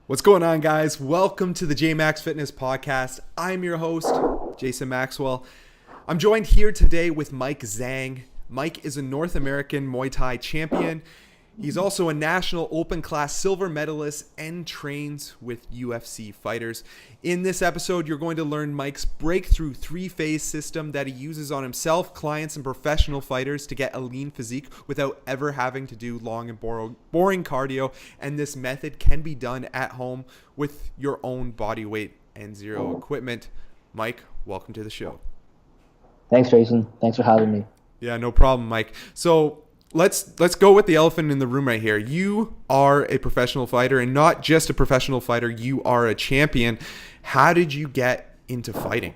What's going on, guys? Welcome to the J-Max Fitness Podcast. I'm your host, Jason Maxwell. I'm joined here today with Mike Zhang. Mike is a North American Muay Thai champion. He's also a national open class silver medalist and trains with UFC fighters. In this episode, you're going to learn Mike's breakthrough three-phase system that he uses on himself, clients, and professional fighters to get a lean physique without ever having to do long and boring cardio. And this method can be done at home with your own body weight and zero equipment. Mike, welcome to the show. Thanks, Jason. Thanks for having me. Yeah, no problem, Mike. So let's go with the elephant in the room right here. You are a professional fighter, and not just a professional fighter, you are a champion. How did you get into fighting?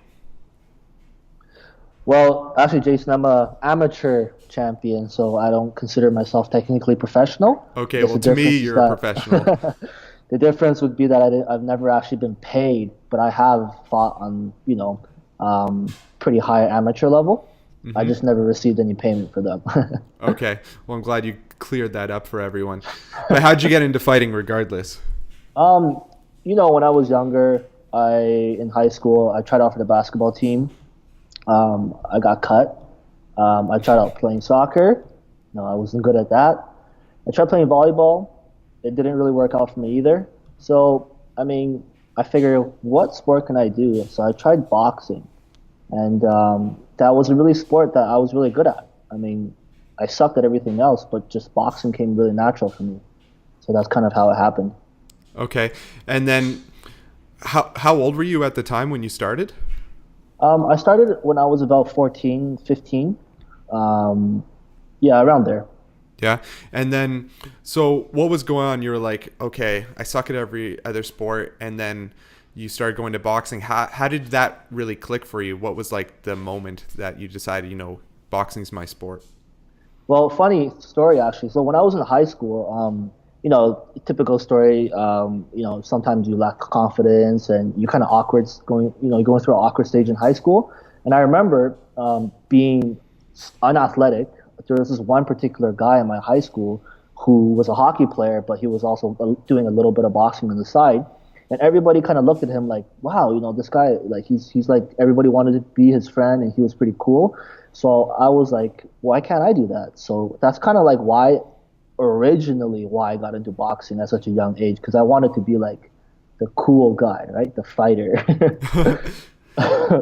Well, actually, Jason, I'm a amateur champion, so I don't consider myself technically professional. Okay, well, to me, you're a professional. The difference would be that I've never actually been paid, but I have fought on, pretty high amateur level. Mm-hmm. I just never received any payment for them. Okay. Well, I'm glad you cleared that up for everyone. But how'd you get into fighting regardless? When I was younger, in high school, I tried out for the basketball team. I got cut. I tried out playing soccer. No, I wasn't good at that. I tried playing volleyball. It didn't really work out for me either. So, I figured, what sport can I do? So I tried boxing. And that was a really sport that I was really good at. I sucked at everything else, but just boxing came really natural for me. So that's kind of how it happened. Okay. And then how old were you at the time when you started? I started when I was about 14, 15. Around there. Yeah. And then, so what was going on? You were like, okay, I suck at every other sport. And then you started going to boxing. How did that really click for you? What was like the moment that you decided, boxing's my sport? Well, funny story actually. So when I was in high school, typical story, sometimes you lack confidence and you kind of going through an awkward stage in high school. And I remember being unathletic. There was this one particular guy in my high school who was a hockey player, but he was also doing a little bit of boxing on the side. And everybody kind of looked at him like, wow, this guy, like he's like, everybody wanted to be his friend and he was pretty cool. So I was like, why can't I do that? So that's kind of like originally why I got into boxing at such a young age, because I wanted to be like the cool guy, right? The fighter.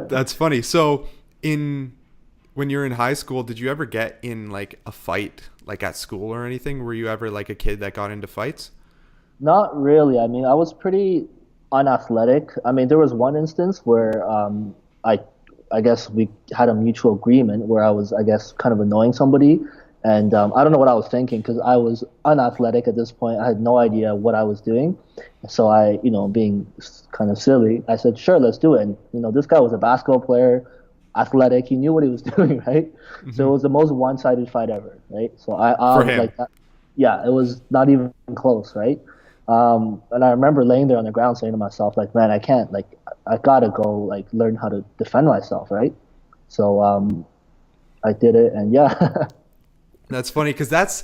That's funny. So when you're in high school, did you ever get in like a fight, like at school or anything? Were you ever like a kid that got into fights? Not really. I was pretty unathletic. There was one instance where I guess we had a mutual agreement where I was, kind of annoying somebody. And I don't know what I was thinking because I was unathletic at this point. I had no idea what I was doing. So I, being kind of silly, I said, sure, let's do it. And, this guy was a basketball player, athletic. He knew what he was doing, right? Mm-hmm. So it was the most one-sided fight ever, right? So I for was him. like, yeah, it was not even close, right? And I remember laying there on the ground saying to myself, like, man, I can't, like, I gotta go, like, learn how to defend myself, right? So I did it, and yeah. That's funny because that's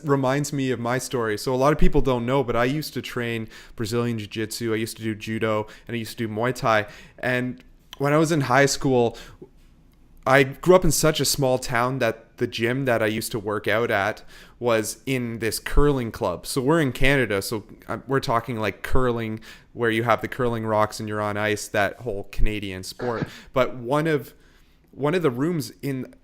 reminds me of my story. So a lot of people don't know, but I used to train Brazilian Jiu-Jitsu. I used to do judo, and I used to do Muay Thai. And when I was in high school, I grew up in such a small town that the gym that I used to work out at was in this curling club. So we're in Canada, so we're talking like curling, where you have the curling rocks and you're on ice, that whole Canadian sport. But one of the rooms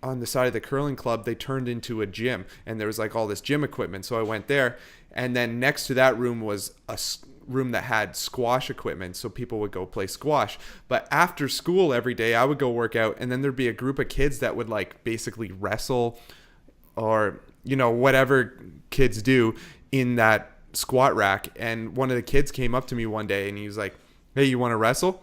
on the side of the curling club, they turned into a gym, and there was like all this gym equipment. So I went there, and then next to that room was a room that had squash equipment, so people would go play squash. But after school every day, I would go work out, and then there'd be a group of kids that would like basically wrestle or whatever kids do in that squat rack. And one of the kids came up to me one day and he was like, hey, you want to wrestle?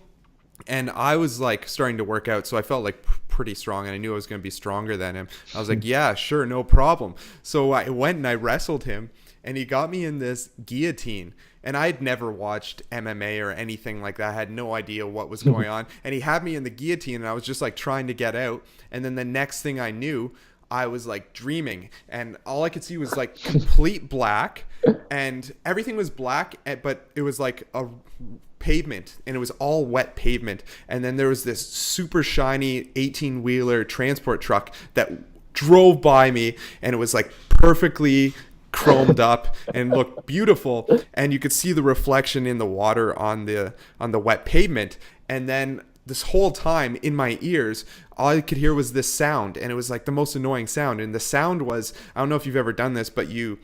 And I was like starting to work out, so I felt like pretty strong, and I knew I was going to be stronger than him. I was like, yeah, sure, no problem. So I went and I wrestled him, and he got me in this guillotine. And I had never watched MMA or anything like that. I had no idea what was going on. And he had me in the guillotine, and I was just like trying to get out. And then the next thing I knew, I was like dreaming, and all I could see was like complete black, and everything was black, but it was like a pavement, and it was all wet pavement. And then there was this super shiny 18-wheeler transport truck that drove by me, and it was like perfectly chromed up and looked beautiful, and you could see the reflection in the water on the wet pavement. And then this whole time in my ears, all I could hear was this sound, and it was like the most annoying sound. And the sound was, I don't know if you've ever done this, but you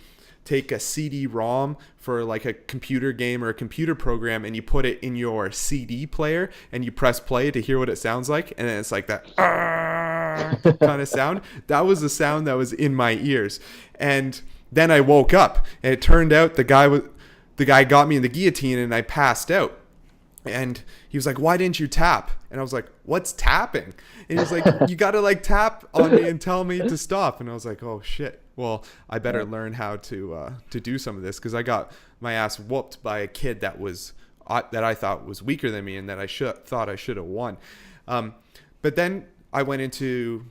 take a CD-ROM for like a computer game or a computer program, and you put it in your CD player, and you press play to hear what it sounds like, and then it's like that kind of sound. That was the sound that was in my ears. And then I woke up, and it turned out the guy got me in the guillotine, and I passed out. And he was like, "Why didn't you tap?" And I was like, "What's tapping?" And he was like, "You got to like tap on me and tell me to stop." And I was like, "Oh shit. Well, I better learn how to do some of this, because I got my ass whooped by a kid that I thought was weaker than me, and that I thought I should have won." But then I went into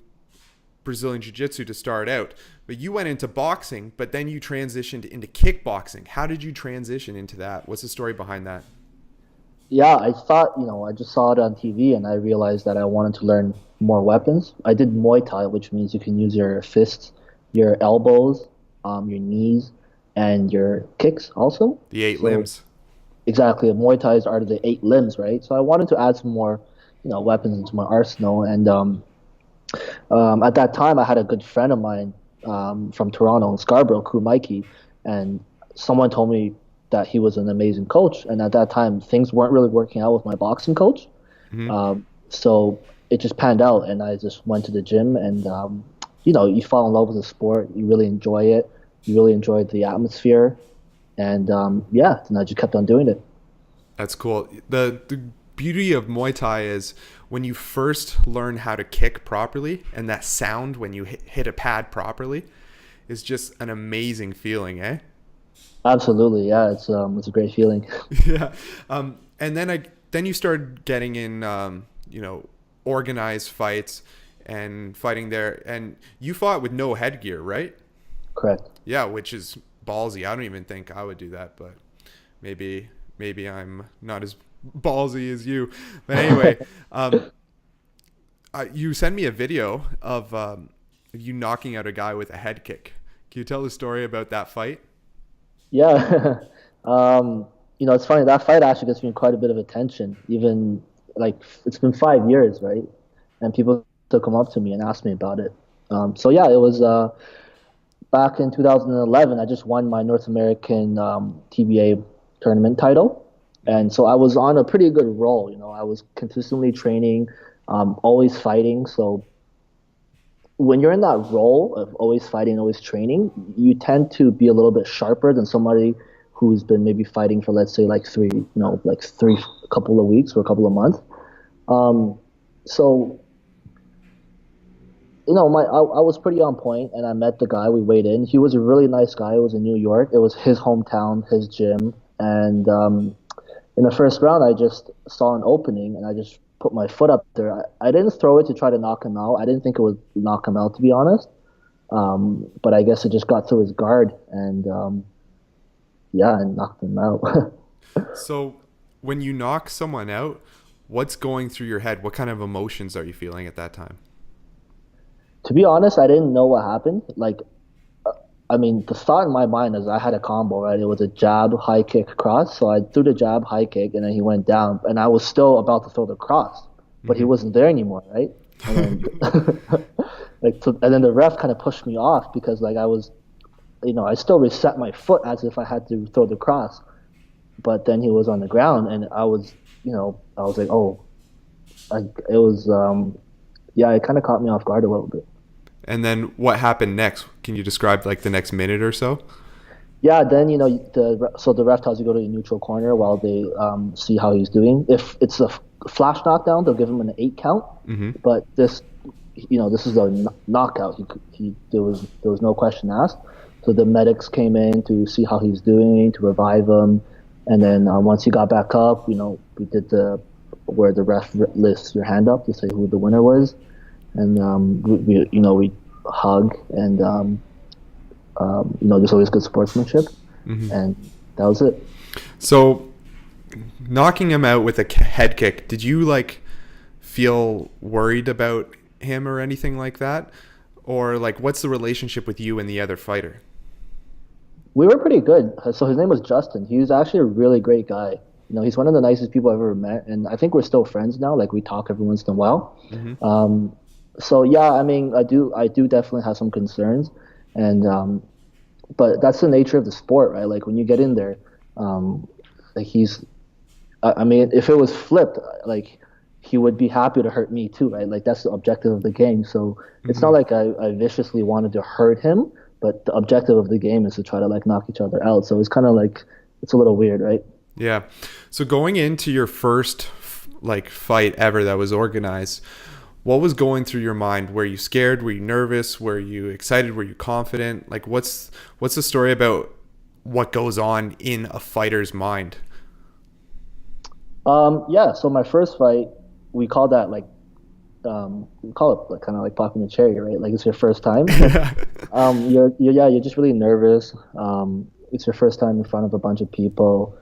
Brazilian Jiu-Jitsu to start out. But you went into boxing, but then you transitioned into kickboxing. How did you transition into that? What's the story behind that? Yeah, I thought, I just saw it on TV and I realized that I wanted to learn more weapons. I did Muay Thai, which means you can use your fists, your elbows, your knees, and your kicks also. The 8 limbs. Exactly. Muay Thai is art of the 8 limbs, right? So I wanted to add some more, weapons into my arsenal. And at that time, I had a good friend of mine from Toronto, in Scarborough, Crew Mikey, and someone told me that he was an amazing coach. And at that time, things weren't really working out with my boxing coach. Mm-hmm. So it just panned out, and I just went to the gym, and you fall in love with the sport. You really enjoy it. You really enjoy the atmosphere, and then I just kept on doing it. That's cool. The beauty of Muay Thai is when you first learn how to kick properly, and that sound when you hit a pad properly is just an amazing feeling, eh? Absolutely, yeah. It's a great feeling. Yeah. And then you started getting in organized fights and fighting there, and you fought with no headgear, right? Correct. Yeah, which is ballsy. I don't even think I would do that, but maybe I'm not as ballsy as you. But anyway, you sent me a video of you knocking out a guy with a head kick. Can you tell the story about that fight? Yeah. It's funny, that fight actually gets me quite a bit of attention. Even like it's been 5 years, right? And people still come up to me and ask me about it. It was back in 2011. I just won my North American TBA tournament title, and so I was on a pretty good roll. I was consistently training, always fighting. So when you're in that role of always fighting, always training, you tend to be a little bit sharper than somebody who's been maybe fighting for, let's say, three couple of weeks or a couple of months. I was pretty on point, and I met the guy. We weighed in. He was a really nice guy. It was in New York. It was his hometown, his gym. And in the first round, I just saw an opening, and I just put my foot up there. I didn't throw it to try to knock him out. I didn't think it would knock him out, to be honest. But I guess it just got through his guard, and I knocked him out. So when you knock someone out, what's going through your head? What kind of emotions are you feeling at that time? To be honest, I didn't know what happened. The thought in my mind is I had a combo, right? It was a jab, high kick, cross. So I threw the jab, high kick, and then he went down. And I was still about to throw the cross, but he wasn't there anymore, right? And then, and then the ref kind of pushed me off because I was, I still reset my foot as if I had to throw the cross. But then he was on the ground, and I was like, oh, it was, it kind of caught me off guard a little bit. And then what happened next? Can you describe the next minute or so? Yeah, then the ref tells you to go to the neutral corner while they see how he's doing. If it's a flash knockdown, they'll give him an 8 count. Mm-hmm. But this is a knockout. There was no question asked. So the medics came in to see how he's doing, to revive him, and then once he got back up, we did where the ref lifts your hand up to say who the winner was. And we hug, and there's always good sportsmanship, and that was it. So knocking him out with a head kick, did you like feel worried about him or anything like that? Or like what's the relationship with you and the other fighter? We were pretty good. So his name was Justin. He was actually a really great guy. He's one of the nicest people I've ever met, and I think we're still friends now. Like we talk every once in a while. Um, so yeah, I mean, I do definitely have some concerns, and but that's the nature of the sport, right? Like when you get in there, um, like I mean, if it was flipped, like he would be happy to hurt me too, right? Like that's the objective of the game. So it's not like I viciously wanted to hurt him, but the objective of the game is to try to like knock each other out. So it's kind of like it's a little weird, right? Yeah. So going into your first like fight ever that was organized, what was going through your mind? Were you scared? Were you nervous? Were you excited? Were you confident? Like what's the story about what goes on in a fighter's mind? Yeah. So my first fight, we call that like we call it like kind of like popping the cherry, right? Like it's your first time. You're just really nervous. It's your first time in front of a bunch of people.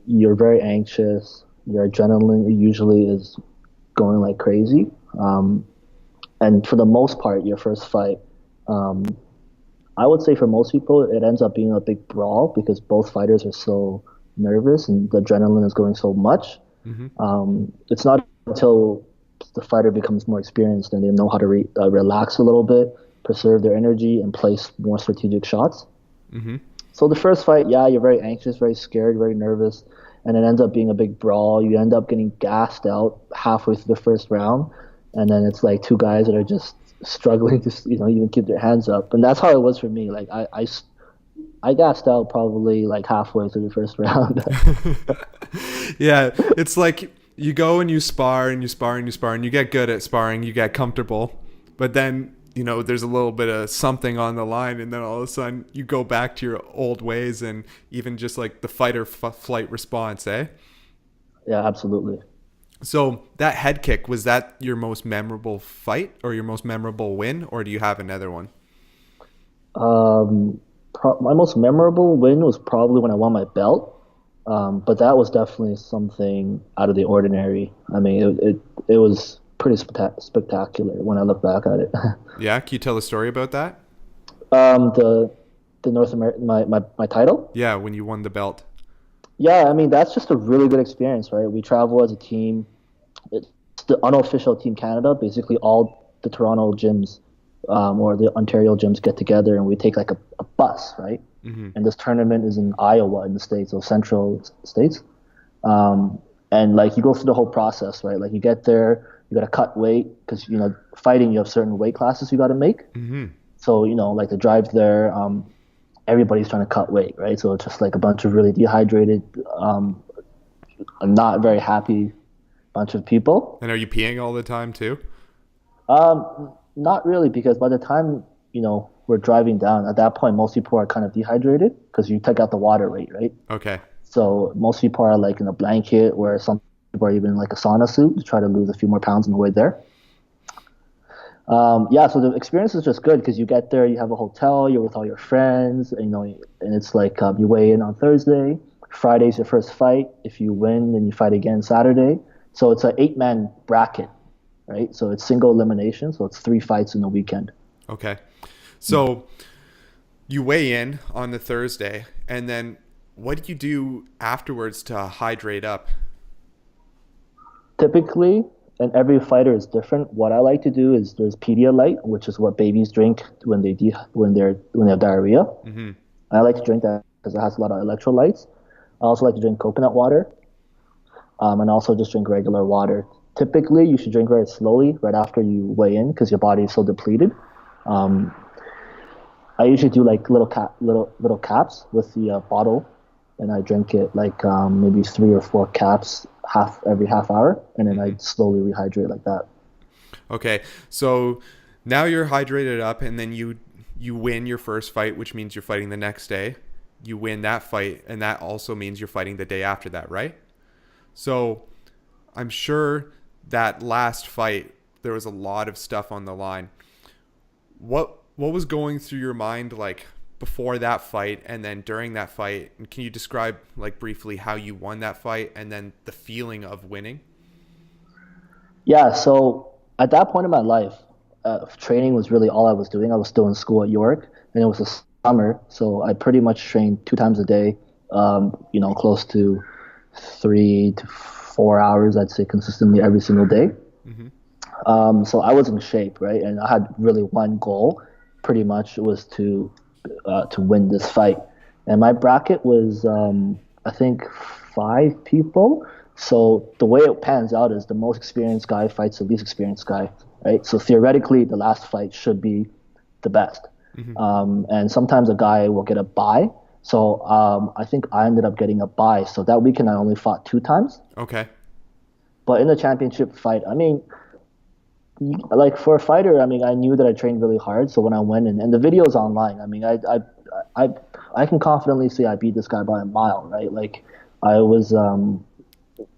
You're very anxious. Your adrenaline usually is going like crazy. Um, and for the most part, your first fight, um, I would say for most people, it ends up being a big brawl because both fighters are so nervous and the adrenaline is going so much. It's not until the fighter becomes more experienced and they know how to relax a little bit, preserve their energy, and place more strategic shots. So the first fight, yeah, you're very anxious, very scared, very nervous, and it ends up being a big brawl. You end up getting gassed out halfway through the first round, and then it's like two guys that are just struggling to even keep their hands up. And that's how it was for me. Like I gassed out probably like halfway through the first round. Yeah, it's like you go and you spar and you spar and you spar and you get good at sparring, you get comfortable, but then there's a little bit of something on the line, and then all of a sudden you go back to your old ways, and even just like the fight or flight response, eh? Yeah, absolutely. So that head kick, was that your most memorable fight or your most memorable win, or do you have another one? My most memorable win was probably when I won my belt. But that was definitely something out of the ordinary. I mean, it was pretty spectacular when I look back at it. Yeah, can you tell the story about that? The North American my title. Yeah, when you won the belt. Yeah, I mean that's just a really good experience, right? We travel as a team. It's the unofficial Team Canada. Basically, all the Toronto gyms or the Ontario gyms get together, and we take like a bus, right? And this tournament is in Iowa in the States, so central states. And like you go through the whole process, right? Like you get there, you got to cut weight because fighting you have certain weight classes you got to make. So like the drive there, everybody's trying to cut weight, right? So it's just like a bunch of really dehydrated, not very happy bunch of people. And are you peeing all the time too? Not really, because by the time we're driving down, at that point most people are kind of dehydrated because you take out the water weight, right? Okay. So most people are like in a blanket, where some people are even in like a sauna suit to try to lose a few more pounds on the way there. Yeah, so the experience is just good because you get there, you have a hotel, you're with all your friends, and it's like you weigh in on Thursday. Friday's your first fight. If you win, then you fight again Saturday. So it's an 8-man bracket, right? So it's single elimination, so it's 3 fights in the weekend. Okay. So you weigh in on the Thursday, and then what do you do afterwards to hydrate up? Typically, and every fighter is different. What I like to do is there's Pedialyte, which is what babies drink when they have diarrhea. I like to drink that because it has a lot of electrolytes. I also like to drink coconut water, and also just drink regular water. Typically, you should drink very slowly right after you weigh in because your body is so depleted. Um, I usually do like little caps with the bottle, and I drink it like maybe 3 or 4 caps every half hour, and then I slowly rehydrate like that. Okay, so now you're hydrated up, and then you win your first fight, which means you're fighting the next day. You win that fight, and that also means you're fighting the day after that, right? So I'm sure that last fight there was a lot of stuff on the line. what was going through your mind like before that fight and then during that fight? And can you describe like briefly how you won that fight and then the feeling of winning? Yeah, so at that point in my life, training was really all I was doing. I was still in school at York, and it was the summer, so I pretty much trained 2 times a day, close to 3 to 4 hours, I'd say, consistently every single day. Mm-hmm. So I was in shape, right? And I had really one goal, pretty much, was to win this fight. And my bracket was, I think, 5 people. So the way it pans out is the most experienced guy fights the least experienced guy, right? So theoretically, the last fight should be the best. Mm-hmm. And sometimes a guy will get a bye. So I think I ended up getting a bye. So that weekend I only fought 2 times. Okay. But in the championship fight, I mean, like for a fighter, I mean, I knew that I trained really hard. So when I went in, and the video's online, I mean, I can confidently say I beat this guy by a mile, right? Like I was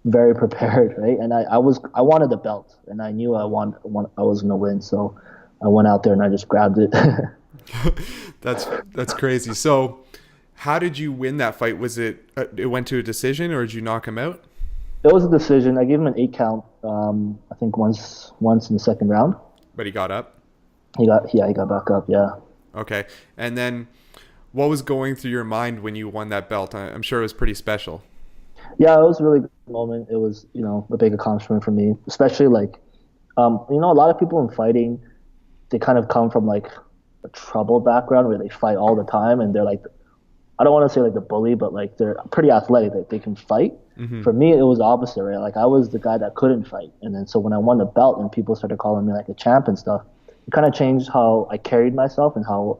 very prepared, right? And I wanted the belt, and I knew I was gonna win. So I went out there and I just grabbed it. That's crazy. So how did you win that fight? Was it went to a decision or did you knock him out? It was a decision. I gave him an 8 count. I think once in the second round. But he got up? He got back up, yeah. Okay. And then what was going through your mind when you won that belt? I'm sure it was pretty special. Yeah, it was a really good moment. It was, a big accomplishment for me, especially like, a lot of people in fighting, they kind of come from like a troubled background where they fight all the time, and they're like, I don't want to say like the bully, but like they're pretty athletic, like they can fight. Mm-hmm. For me, it was the opposite, right? Like I was the guy that couldn't fight, and then so when I won the belt and people started calling me like a champ and stuff, it kind of changed how I carried myself and how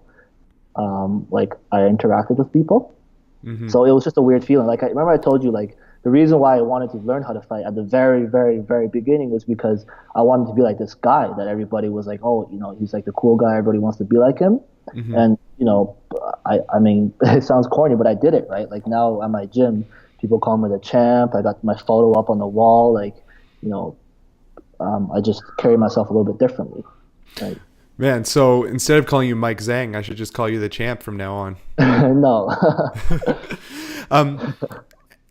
like I interacted with people. Mm-hmm. So it was just a weird feeling. Like I remember I told you like the reason why I wanted to learn how to fight at the very, very, very beginning was because I wanted to be like this guy that everybody was like, oh, he's like the cool guy. Everybody wants to be like him. Mm-hmm. And, I mean, it sounds corny, but I did it, right? Like now at my gym, people call me the champ. I got my photo up on the wall. Like, I just carry myself a little bit differently. Right? Man, so instead of calling you Mike Zhang, I should just call you the champ from now on. No.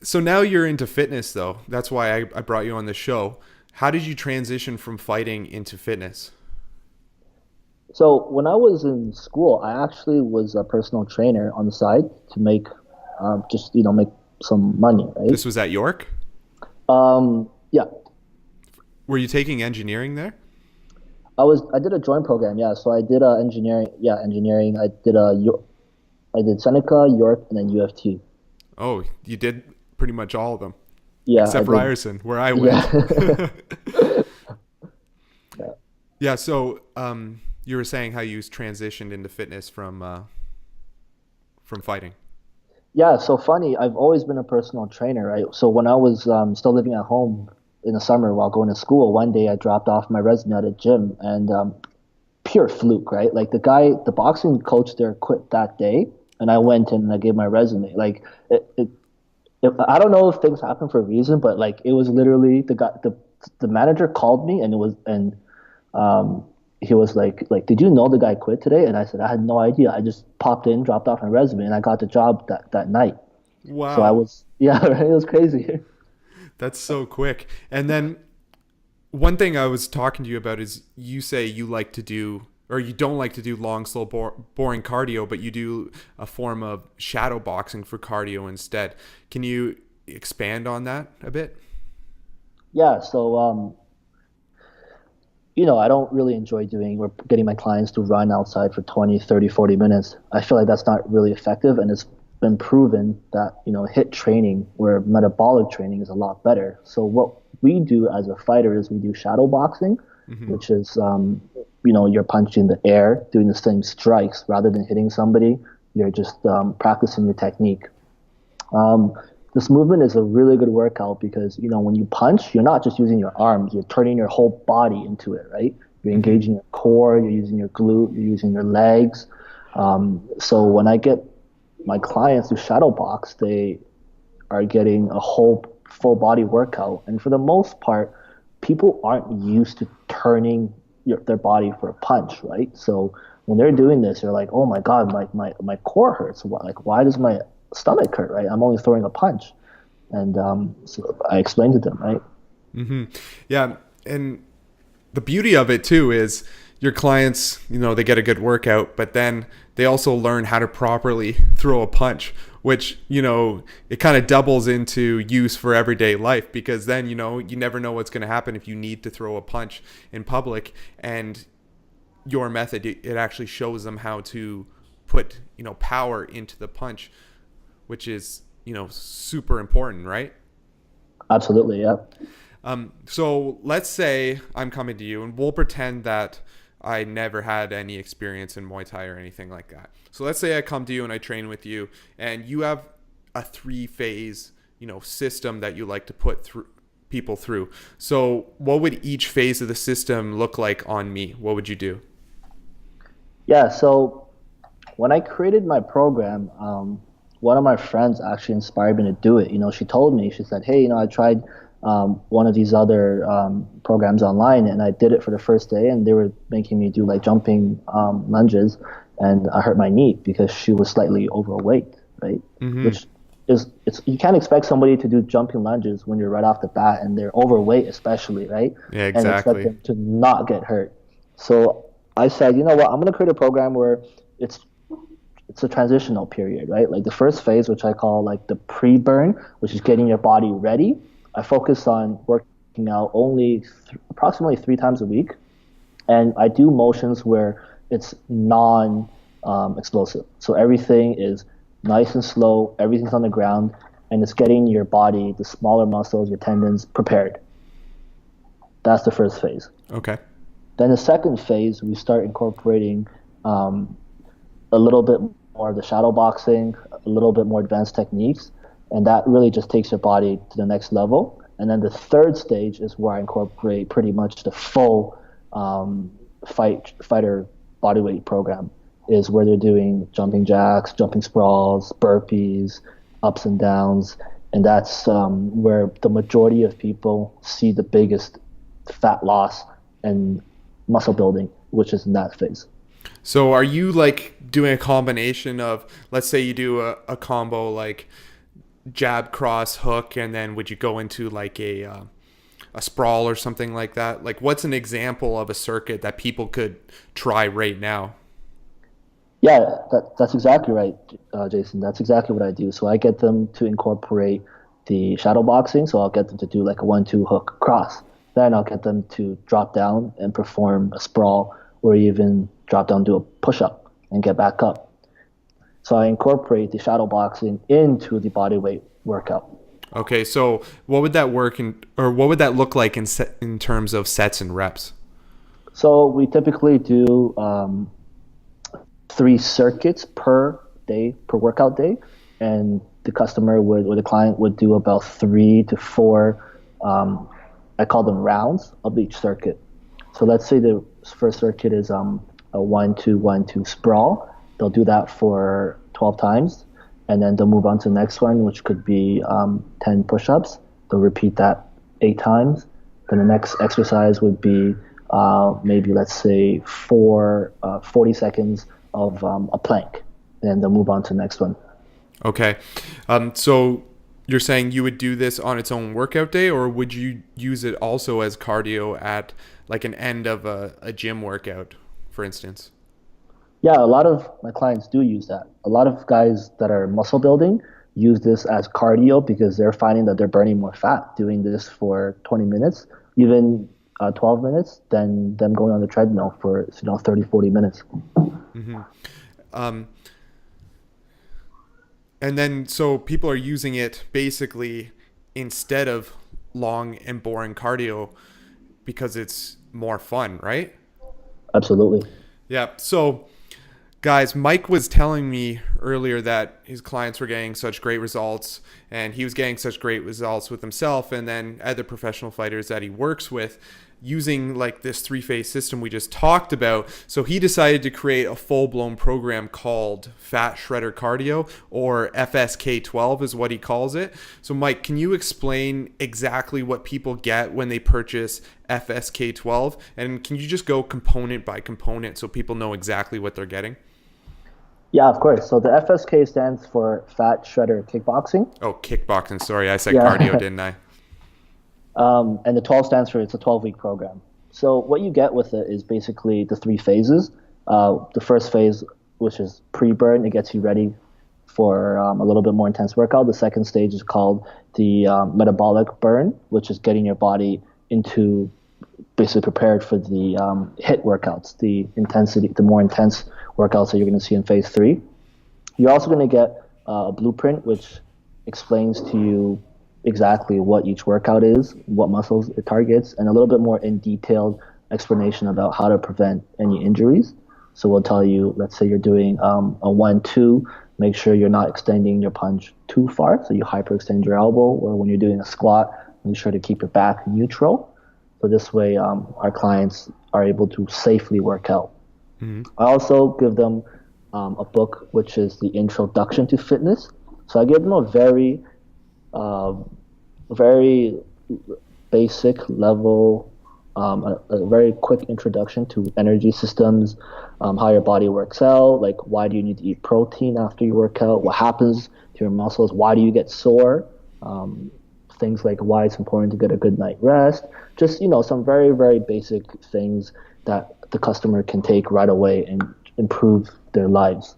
So now you're into fitness, though. That's why I brought you on the show. How did you transition from fighting into fitness? So when I was in school, I actually was a personal trainer on the side to make make some money, right? This was at York? Yeah. Were you taking engineering there? I did a joint program, yeah. So I did engineering. I did Seneca, York, and then UFT. Oh, you did pretty much all of them. Yeah. Except for Ryerson, where I went. Yeah. Yeah, so you were saying how you transitioned into fitness from fighting. Yeah, so funny. I've always been a personal trainer, right? So when I was still living at home in the summer while going to school, one day I dropped off my resume at a gym, and pure fluke, right? Like the boxing coach there quit that day, and I went in and I gave my resume. Like I don't know if things happen for a reason, but like it was literally the manager called me, and he was like, did you know the guy quit today? And I said, I had no idea. I just popped in, dropped off my resume, and I got the job that night. Wow. So right, it was crazy. That's so quick. And then one thing I was talking to you about is you say you like to do, or you don't like to do long, slow, boring cardio, but you do a form of shadow boxing for cardio instead. Can you expand on that a bit? Yeah, so I don't really enjoy getting my clients to run outside for 20, 30, 40 minutes. I feel like that's not really effective, and it's been proven that, HIIT training, where metabolic training is a lot better. So what we do as a fighter is we do shadow boxing, mm-hmm. which is, you're punching the air, doing the same strikes rather than hitting somebody. You're just practicing your technique. This movement is a really good workout because, when you punch, you're not just using your arms, you're turning your whole body into it, right? You're engaging your core, you're using your glute, you're using your legs. So when I get my clients to shadow box, they are getting a whole full body workout. And for the most part, people aren't used to turning their body for a punch, right? So when they're doing this, they're like, oh my God, my core hurts. Why does my stomach hurt, right? I'm only throwing a punch. And so I explained to them, right? Yeah. And the beauty of it too is your clients, they get a good workout, but then they also learn how to properly throw a punch, which, it kind of doubles into use for everyday life, because then, you never know what's going to happen if you need to throw a punch in public. And your method, it actually shows them how to put, power into the punch, which is, super important, right? Absolutely, yeah. So let's say I'm coming to you, and we'll pretend that I never had any experience in Muay Thai or anything like that. So let's say I come to you and I train with you, and you have a 3-phase, system that you like to put through people through. So what would each phase of the system look like on me? What would you do? Yeah, so when I created my program, one of my friends actually inspired me to do it. She told me, she said, hey, I tried one of these other programs online, and I did it for the first day, and they were making me do like jumping lunges, and I hurt my knee because she was slightly overweight, right? Which you can't expect somebody to do jumping lunges when you're right off the bat and they're overweight, especially, right? Yeah, And expect exactly. them to not get hurt. So I said, you know what, I'm going to create a program where it's a transitional period, right? Like the first phase, which I call like the pre-burn, which is getting your body ready. I focus on working out only approximately 3 times a week, and I do motions where it's non-explosive. So everything is nice and slow, everything's on the ground, and it's getting your body, the smaller muscles, your tendons, prepared. That's the first phase. Okay. Then the second phase, we start incorporating a little bit more of the shadow boxing, a little bit more advanced techniques, and that really just takes your body to the next level. And then the third stage is where I incorporate pretty much the full fighter bodyweight program, is where they're doing jumping jacks, jumping sprawls, burpees, ups and downs, and that's where the majority of people see the biggest fat loss and muscle building, which is in that phase. So are you like doing a combination of, let's say you do a combo like jab, cross, hook, and then would you go into like a sprawl or something like that? Like what's an example of a circuit that people could try right now? Yeah, that's exactly right, Jason. That's exactly what I do. So I get them to incorporate the shadow boxing. So I'll get them to do like a 1-2 hook cross. Then I'll get them to drop down and perform a sprawl, or even drop down, do a push-up, and get back up. So I incorporate the shadow boxing into the bodyweight workout. Okay, so what would that what would that look like in terms of sets and reps? So we typically do 3 circuits per day, per workout day, and the customer would, or the client would do about 3 to 4, I call them rounds of each circuit. So let's say the first circuit is a 1-2-1-2 sprawl. They'll do that for 12 times, and then they'll move on to the next one, which could be 10 push-ups. They'll repeat that 8 times. Then the next exercise would be maybe, let's say, 40 seconds of a plank, and then they'll move on to the next one. Okay. So you're saying you would do this on its own workout day, or would you use it also as cardio at like an end of a gym workout, for instance? Yeah, a lot of my clients do use that. A lot of guys that are muscle building use this as cardio because they're finding that they're burning more fat doing this for 20 minutes, even 12 minutes, than them going on the treadmill for 30, 40 minutes. Mm-hmm. And then so people are using it basically instead of long and boring cardio because it's more fun, right? Absolutely. Yeah. So guys, Mike was telling me earlier that his clients were getting such great results and he was getting such great results with himself and then other professional fighters that he works with, using like this three-phase system we just talked about. So he decided to create a full-blown program called Fat Shredder Cardio, or FSK12 is what he calls it. So Mike, can you explain exactly what people get when they purchase FSK12, and can you just go component by component so people know exactly what they're getting? Yeah, of course. So the FSK stands for Fat Shredder Kickboxing. Oh, kickboxing, sorry, I said Yeah. cardio, didn't I? And the 12 stands for it's a 12-week program. So what you get with it is basically the three phases. The first phase, which is pre-burn, it gets you ready for a little bit more intense workout. The second stage is called the metabolic burn, which is getting your body into basically prepared for the HIIT workouts, the intensity, the more intense workouts that you're going to see in phase 3. You're also going to get a blueprint, which explains to you exactly what each workout is, what muscles it targets, and a little bit more in detailed explanation about how to prevent any injuries. So we'll tell you, let's say you're doing a 1-2, make sure you're not extending your punch too far, so you hyperextend your elbow, or when you're doing a squat, make sure to keep your back neutral. So this way our clients are able to safely work out. Mm-hmm. I also give them a book, which is the Introduction to Fitness. So I give them a very basic level, a very quick introduction to energy systems, how your body works out, like why do you need to eat protein after you work out, what happens to your muscles, why do you get sore, things like why it's important to get a good night rest, just, some very, very basic things that the customer can take right away and improve their lives.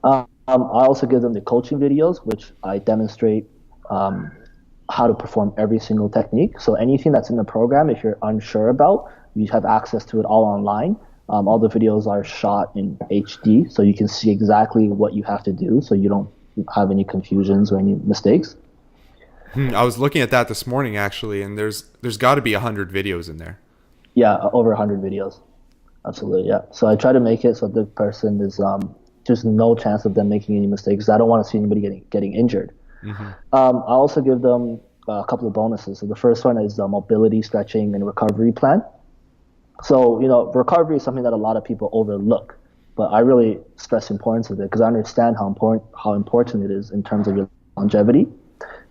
I also give them the coaching videos, which I demonstrate how to perform every single technique. So anything that's in the program, if you're unsure about, you have access to it all online. All the videos are shot in HD, so you can see exactly what you have to do, so you don't have any confusions or any mistakes. I was looking at that this morning, actually, and there's got to be 100 videos in there. Yeah, over 100 videos. Absolutely, yeah. So I try to make it so the person is there's no chance of them making any mistakes. I don't want to see anybody getting injured. Mm-hmm. I also give them a couple of bonuses. So the first one is the mobility, stretching, and recovery plan. So, recovery is something that a lot of people overlook, but I really stress the importance of it because I understand how important it is in terms of your longevity.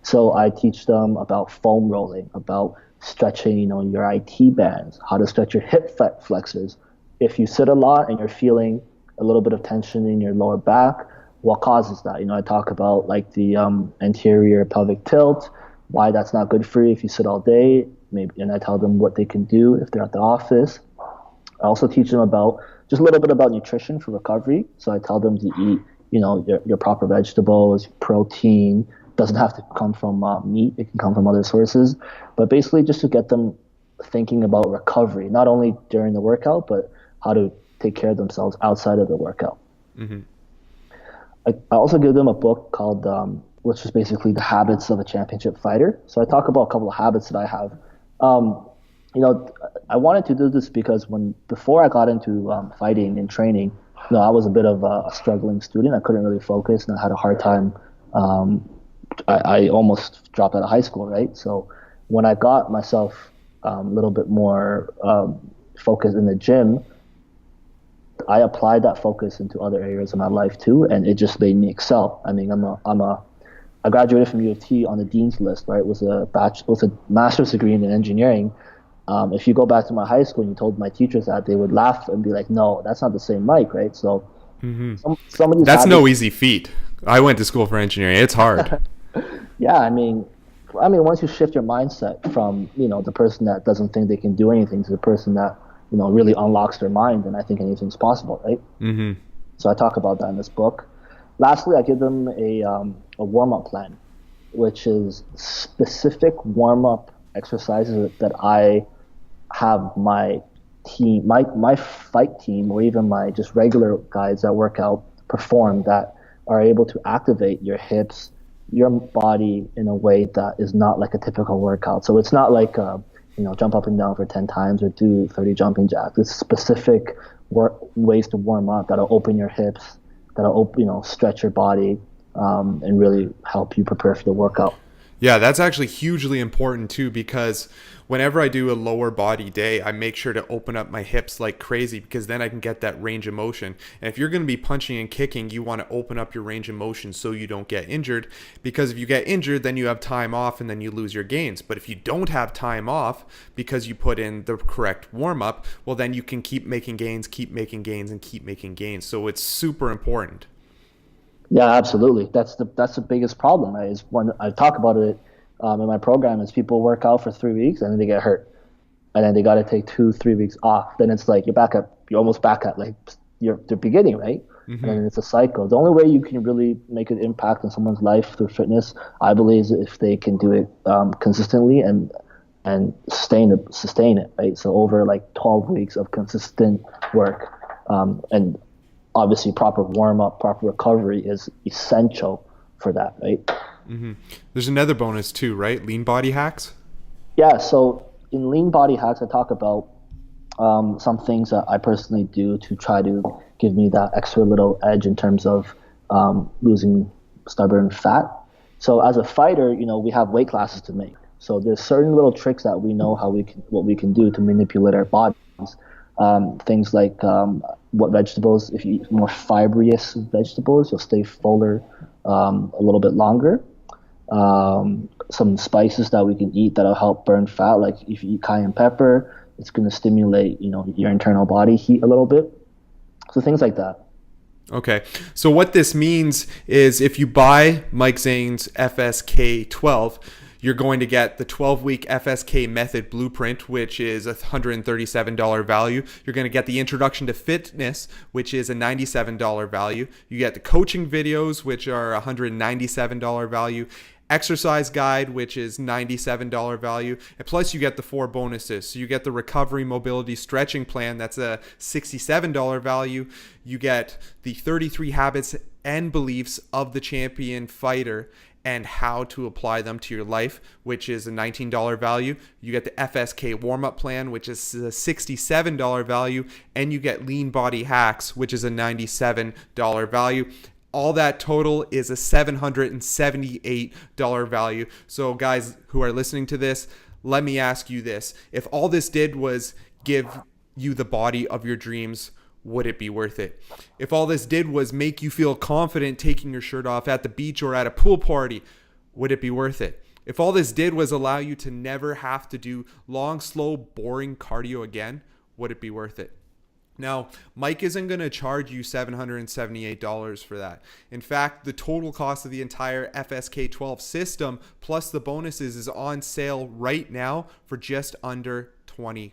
So I teach them about foam rolling, about stretching, your IT bands, how to stretch your hip flexors. If you sit a lot and you're feeling a little bit of tension in your lower back, what causes that? I talk about like the anterior pelvic tilt, why that's not good for you if you sit all day, maybe, and I tell them what they can do if they're at the office. I also teach them about just a little bit about nutrition for recovery. So I tell them to eat, your proper vegetables, protein. Doesn't have to come from meat, it can come from other sources, but basically just to get them thinking about recovery, not only during the workout, but how to take care of themselves outside of the workout. Mm-hmm. I also give them a book called, which is basically The Habits of a Championship Fighter. So I talk about a couple of habits that I have. I wanted to do this because before I got into fighting and training, I was a bit of a struggling student. I couldn't really focus, and I had a hard time. I almost dropped out of high school, right? So when I got myself a little bit more focused in the gym, I applied that focus into other areas of my life too, and it just made me excel. I mean, I graduated from U of T on the dean's list, right? With a master's degree in engineering. If you go back to my high school and you told my teachers that, they would laugh and be like, "No, that's not the same Mike," right? So some of these that's no easy feat. I went to school for engineering. It's hard. Yeah, I mean, once you shift your mindset from, the person that doesn't think they can do anything to the person that, really unlocks their mind, then I think anything's possible, right? Mm-hmm. So I talk about that in this book. Lastly, I give them a warm-up plan, which is specific warm-up exercises that I have my team, my fight team, or even my just regular guys that work out perform, that are able to activate your hips, your body in a way that is not like a typical workout. So it's not like jump up and down for 10 times or do 30 jumping jacks. It's specific ways to warm up that'll open your hips, that'll stretch your body, and really help you prepare for the workout. Yeah, that's actually hugely important too, because whenever I do a lower body day, I make sure to open up my hips like crazy, because then I can get that range of motion. And if you're going to be punching and kicking, you want to open up your range of motion so you don't get injured, because if you get injured, then you have time off and then you lose your gains. But if you don't have time off because you put in the correct warm up, well, then you can keep making gains, keep making gains, and keep making gains. So it's super important. Yeah, absolutely. That's the biggest problem, right? Is when I talk about it in my program, is people work out for 3 weeks and then they get hurt, and then they got to take 2-3 weeks off. Then it's like you're almost back at like the beginning, right? And then it's a cycle. The only way you can really make an impact on someone's life through fitness, I believe, is if they can do it consistently and sustain it, right? So over like 12 weeks of consistent work, and obviously proper warm up, proper recovery is essential for that, right? There's another bonus too, right? Lean body hacks. Yeah. So in lean body hacks, I talk about some things that I personally do to try to give me that extra little edge in terms of losing stubborn fat. So as a fighter, we have weight classes to make. So there's certain little tricks that we know what we can do to manipulate our bodies. Things like what vegetables, if you eat more fibrous vegetables, you'll stay fuller a little bit longer. Some spices that we can eat that'll help burn fat, like if you eat cayenne pepper, it's going to stimulate your internal body heat a little bit. So things like that. Okay. So what this means is if you buy Mike Zhang's FSK 12, you're going to get the 12-week FSK method blueprint, which is a $137 value. You're going to get the introduction to fitness, which is a $97 value. You get the coaching videos, which are a $197 value. Exercise guide, which is $97 value, and plus you get the 4 bonuses. So you get the recovery, mobility, stretching plan, that's a $67 value. You get the 33 habits and beliefs of the champion fighter and how to apply them to your life, which is a $19 value. You get the FSK warm-up plan, which is a $67 value, and you get lean body hacks, which is a $97 value. All that total is a $778 value. So guys who are listening to this, let me ask you this. If all this did was give you the body of your dreams, would it be worth it? If all this did was make you feel confident taking your shirt off at the beach or at a pool party, would it be worth it? If all this did was allow you to never have to do long, slow, boring cardio again, would it be worth it? Now, Mike isn't going to charge you $778 for that. In fact, the total cost of the entire FSK 12 system plus the bonuses is on sale right now for just under $20.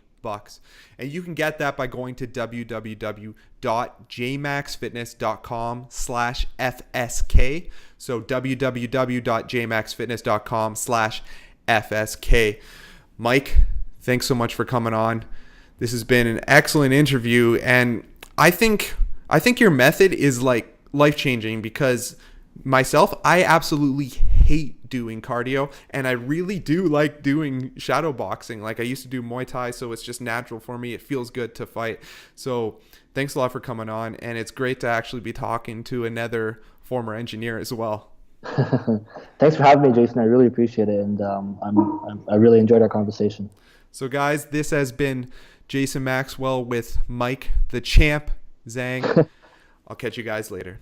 And you can get that by going to www.jmaxfitness.com/FSK. So www.jmaxfitness.com/FSK. Mike, thanks so much for coming on. This has been an excellent interview, and I think your method is like life-changing, because myself, I absolutely hate doing cardio, and I really do like doing shadowboxing. Like, I used to do Muay Thai, so it's just natural for me. It feels good to fight. So thanks a lot for coming on, and it's great to actually be talking to another former engineer as well. Thanks for having me, Jason. I really appreciate it, and I really enjoyed our conversation. So guys, this has been Jason Maxwell with Mike the Champ Zhang. I'll catch you guys later.